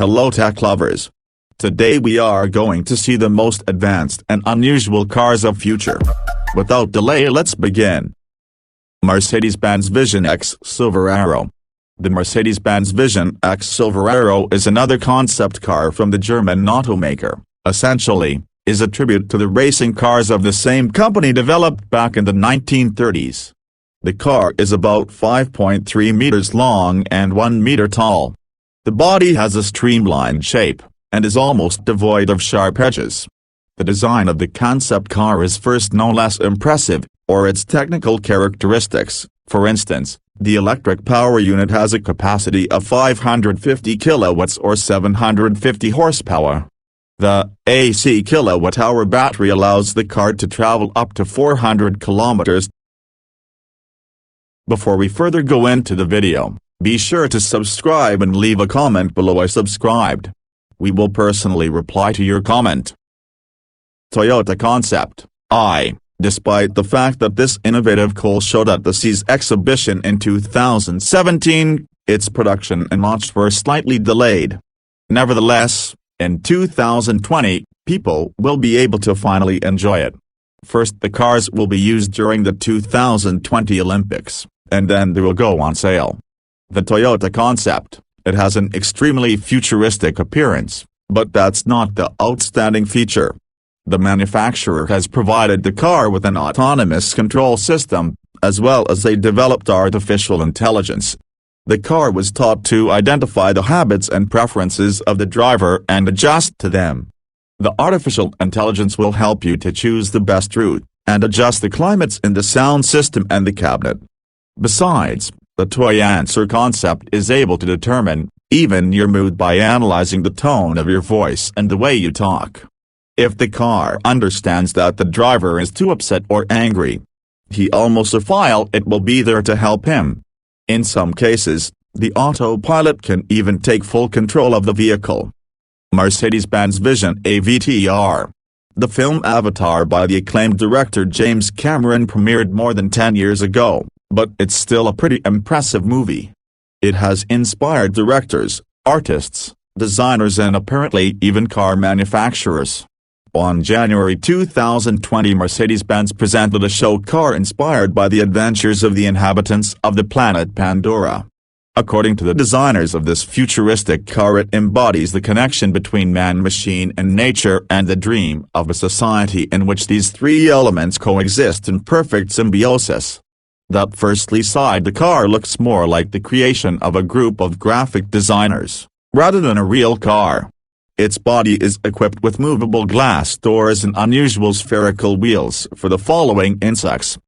Hello tech lovers. Today we are going to see the most advanced and unusual cars of future. Without delay, let's begin. Mercedes-Benz Vision X Silver Arrow. The Mercedes-Benz Vision X Silver Arrow is another concept car from the German automaker. Essentially, is a tribute to the racing cars of the same company developed back in the 1930s. The car is about 5.3 meters long and 1 meter tall. The body has a streamlined shape, and is almost devoid of sharp edges. The design of the concept car is first no less impressive, or its technical characteristics. For instance, the electric power unit has a capacity of 550 kilowatts or 750 horsepower. The AC kilowatt-hour battery allows the car to travel up to 400 kilometers. Before we further go into the video, be sure to subscribe and leave a comment below I subscribed. We will personally reply to your comment. Toyota Concept I. Despite the fact that this innovative car showed at the CES exhibition in 2017, its production and launch were slightly delayed. Nevertheless, in 2020, people will be able to finally enjoy it. First, the cars will be used during the 2020 Olympics, and then they will go on sale. The Toyota Concept, it has an extremely futuristic appearance, but that's not the outstanding feature. The manufacturer has provided the car with an autonomous control system, as well as a developed artificial intelligence. The car was taught to identify the habits and preferences of the driver and adjust to them. The artificial intelligence will help you to choose the best route, and adjust the climates in the sound system and the cabinet. Besides, the Toyota Concept is able to determine, even your mood by analyzing the tone of your voice and the way you talk. If the car understands that the driver is too upset or angry, he almost it will be there to help him. In some cases, the autopilot can even take full control of the vehicle. Mercedes-Benz Vision AVTR. The film Avatar by the acclaimed director James Cameron premiered more than 10 years ago, but it's still a pretty impressive movie. It has inspired directors, artists, designers and apparently even car manufacturers. On January 2020, Mercedes-Benz presented a show car inspired by the adventures of the inhabitants of the planet Pandora. According to the designers of this futuristic car, it embodies the connection between man, machine and nature, and the dream of a society in which these three elements coexist in perfect symbiosis. That firstly side, the car looks more like the creation of a group of graphic designers, rather than a real car. Its body is equipped with movable glass doors and unusual spherical wheels for the following insects.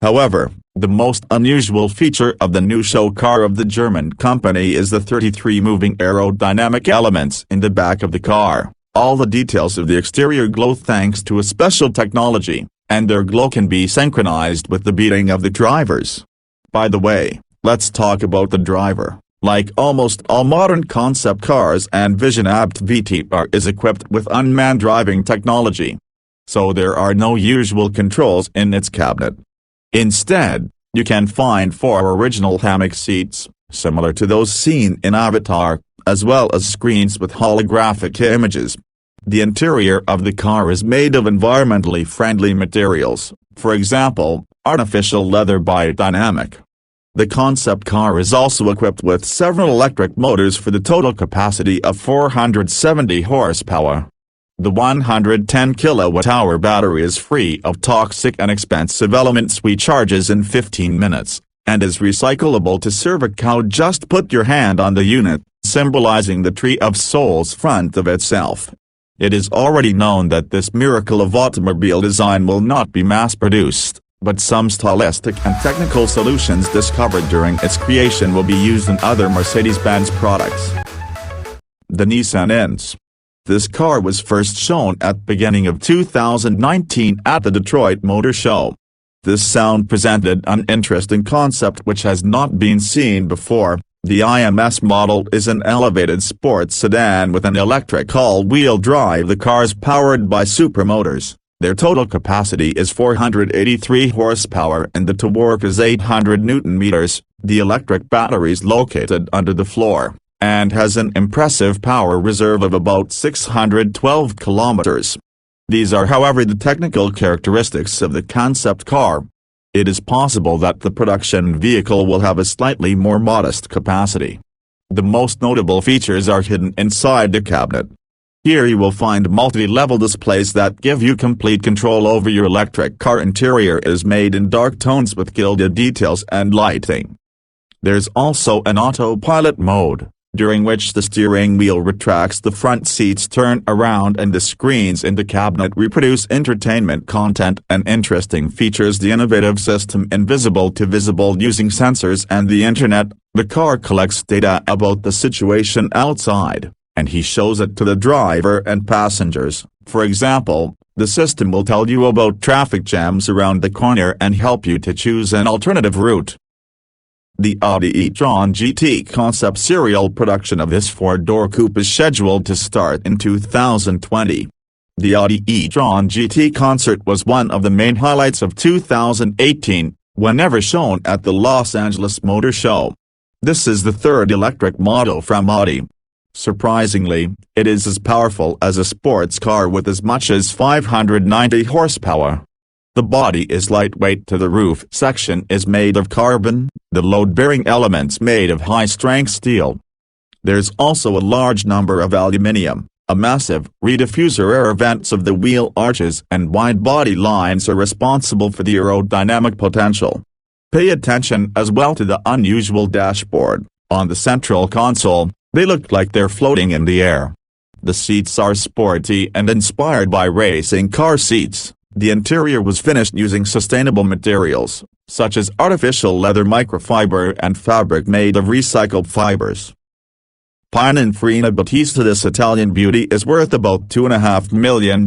However, the most unusual feature of the new show car of the German company is the 33 moving aerodynamic elements in the back of the car. All the details of the exterior glow thanks to a special technology, and their glow can be synchronized with the beating of the drivers. By the way, let's talk about the driver. Like almost all modern concept cars, and Vision AVTR is equipped with unmanned driving technology. So there are no usual controls in its cabinet. Instead, you can find 4 original hammock seats, similar to those seen in Avatar, as well as screens with holographic images. The interior of the car is made of environmentally friendly materials, for example, artificial leather by Dynamic. The concept car is also equipped with several electric motors for the total capacity of 470 horsepower. The 110 kilowatt-hour battery is free of toxic and expensive elements, recharges in 15 minutes, and is recyclable to serve a cow. Just put your hand on the unit, symbolizing the Tree of Souls front of itself. It is already known that this miracle of automobile design will not be mass-produced, but some stylistic and technical solutions discovered during its creation will be used in other Mercedes-Benz products. The Nissan Ins. This car was first shown at the beginning of 2019 at the Detroit Motor Show. This sound presented an interesting concept which has not been seen before. The IMS model is an elevated sports sedan with an electric all-wheel drive. The car is powered by supermotors. Their total capacity is 483 horsepower and the torque is 800 Newton meters. The electric battery is located under the floor, and has an impressive power reserve of about 612 kilometers. These are, however, the technical characteristics of the concept car. It is possible that the production vehicle will have a slightly more modest capacity. The most notable features are hidden inside the cabinet. Here you will find multi-level displays that give you complete control over your electric car. Interior is made in dark tones with gilded details and lighting. There's also an autopilot mode, during which the steering wheel retracts, the front seats turn around, and the screens in the cabinet reproduce entertainment content and interesting features. The innovative system invisible to visible using sensors and the internet. The car collects data about the situation outside, and he shows it to the driver and passengers. For example, the system will tell you about traffic jams around the corner and help you to choose an alternative route. The Audi e-tron GT concept serial production of this four-door coupe is scheduled to start in 2020. The Audi e-tron GT concert was one of the main highlights of 2018, whenever shown at the Los Angeles Motor Show. This is the third electric model from Audi. Surprisingly, it is as powerful as a sports car with as much as 590 horsepower. The body is lightweight to the roof section is made of carbon, the load-bearing elements made of high-strength steel. There's also a large number of aluminium. A massive rediffuser air vents of the wheel arches and wide body lines are responsible for the aerodynamic potential. Pay attention as well to the unusual dashboard. On the central console, they look like they're floating in the air. The seats are sporty and inspired by racing car seats. The interior was finished using sustainable materials, such as artificial leather, microfiber and fabric made of recycled fibers. Pininfarina Battista. This Italian beauty is worth about $2.5 million,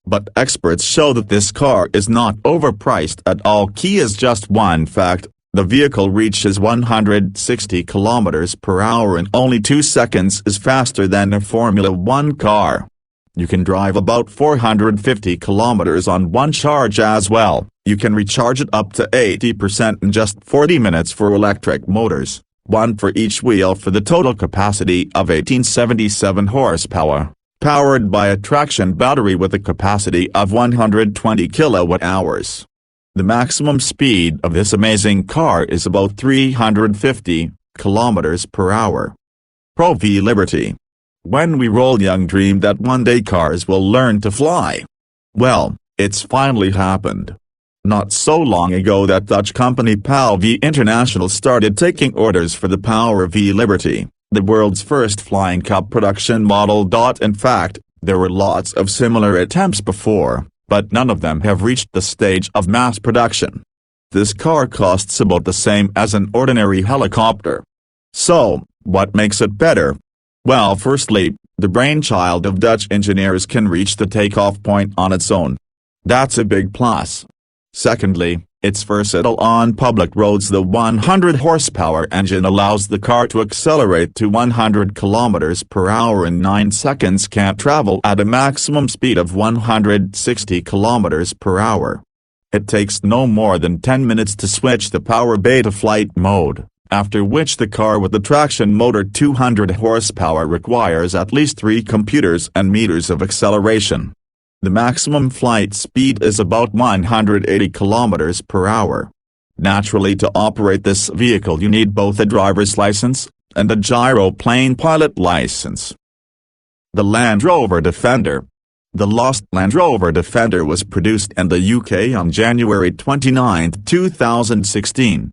but experts show that this car is not overpriced at all. Key is just one fact: the vehicle reaches 160 km per hour in only 2 seconds, is faster than a Formula One car. You can drive about 450 kilometers on one charge as well. You can recharge it up to 80% in just 40 minutes for electric motors, one for each wheel, for the total capacity of 1877 horsepower, powered by a traction battery with a capacity of 120 kilowatt-hours. The maximum speed of this amazing car is about 350 kilometers per hour. Pro V Liberty. When we roll young dreamed that one day cars will learn to fly. Well, it's finally happened. Not so long ago that Dutch company PAL V International started taking orders for the Power V Liberty, the world's first flying cup production model. In fact, there were lots of similar attempts before, but none of them have reached the stage of mass production. This car costs about the same as an ordinary helicopter. So, what makes it better? Well, firstly, the brainchild of Dutch engineers can reach the takeoff point on its own. That's a big plus. Secondly, it's versatile on public roads. The 100 horsepower engine allows the car to accelerate to 100 kilometers per hour in 9 seconds. Can travel at a maximum speed of 160 kilometers per hour. It takes no more than 10 minutes to switch the power bay to flight mode, after which the car with the traction motor 200 horsepower requires at least 3 computers and meters of acceleration. The maximum flight speed is about 180 kilometers per hour. Naturally, to operate this vehicle you need both a driver's license and a gyroplane pilot license. The Land Rover Defender. The lost Land Rover Defender was produced in the UK on January 29, 2016.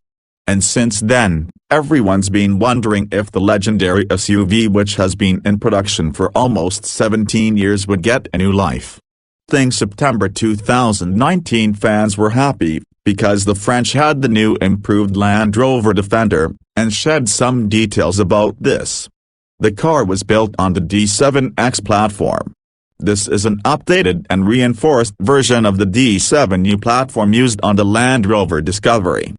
And since then, everyone's been wondering if the legendary SUV, which has been in production for almost 17 years, would get a new life. September 2019 fans were happy, because the French had the new improved Land Rover Defender, and shared some details about this. The car was built on the D7X platform. This is an updated and reinforced version of the D7U platform used on the Land Rover Discovery.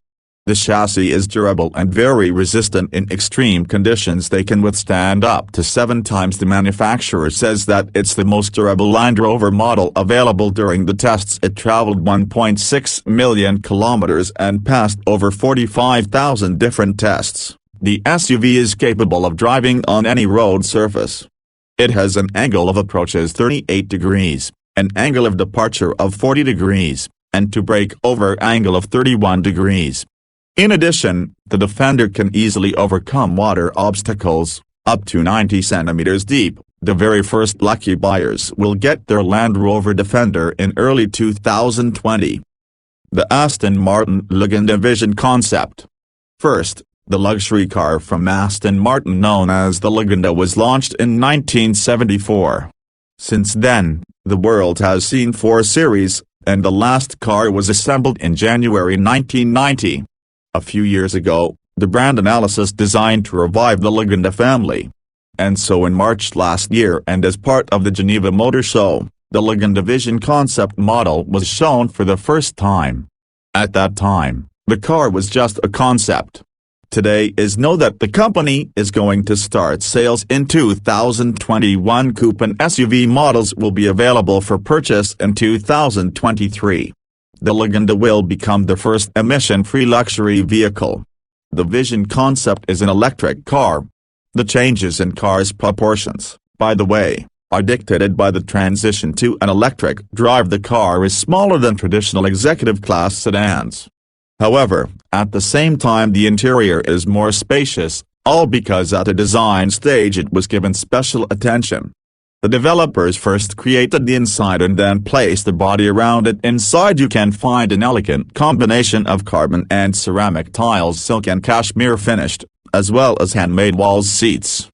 The chassis is durable and very resistant in extreme conditions. They can withstand up to 7 times. The manufacturer says that it's the most durable Land Rover model available. During the tests, it traveled 1.6 million kilometers and passed over 45,000 different tests. The SUV is capable of driving on any road surface. It has an angle of approach as 38 degrees, an angle of departure of 40 degrees, and to brake over angle of 31 degrees. In addition, the Defender can easily overcome water obstacles, up to 90 centimeters deep. The very first lucky buyers will get their Land Rover Defender in early 2020. The Aston Martin Laguna Vision concept. First, the luxury car from Aston Martin known as the Laguna was launched in 1974. Since then, the world has seen 4 series, and the last car was assembled in January 1990. A few years ago, the brand analysis designed to revive the Laguna family. And so in March last year and as part of the Geneva Motor Show, the Laguna Vision concept model was shown for the first time. At that time, the car was just a concept. Today is know that the company is going to start sales in 2021. Coupe and SUV models will be available for purchase in 2023. The Laguna will become the first emission-free luxury vehicle. The Vision concept is an electric car. The changes in car's proportions, by the way, are dictated by the transition to an electric drive. The car is smaller than traditional executive-class sedans. However, at the same time the interior is more spacious, all because at the design stage it was given special attention. The developers first created the inside and then placed the body around it. Inside you can find an elegant combination of carbon and ceramic tiles, silk and cashmere finished, as well as handmade wall seats.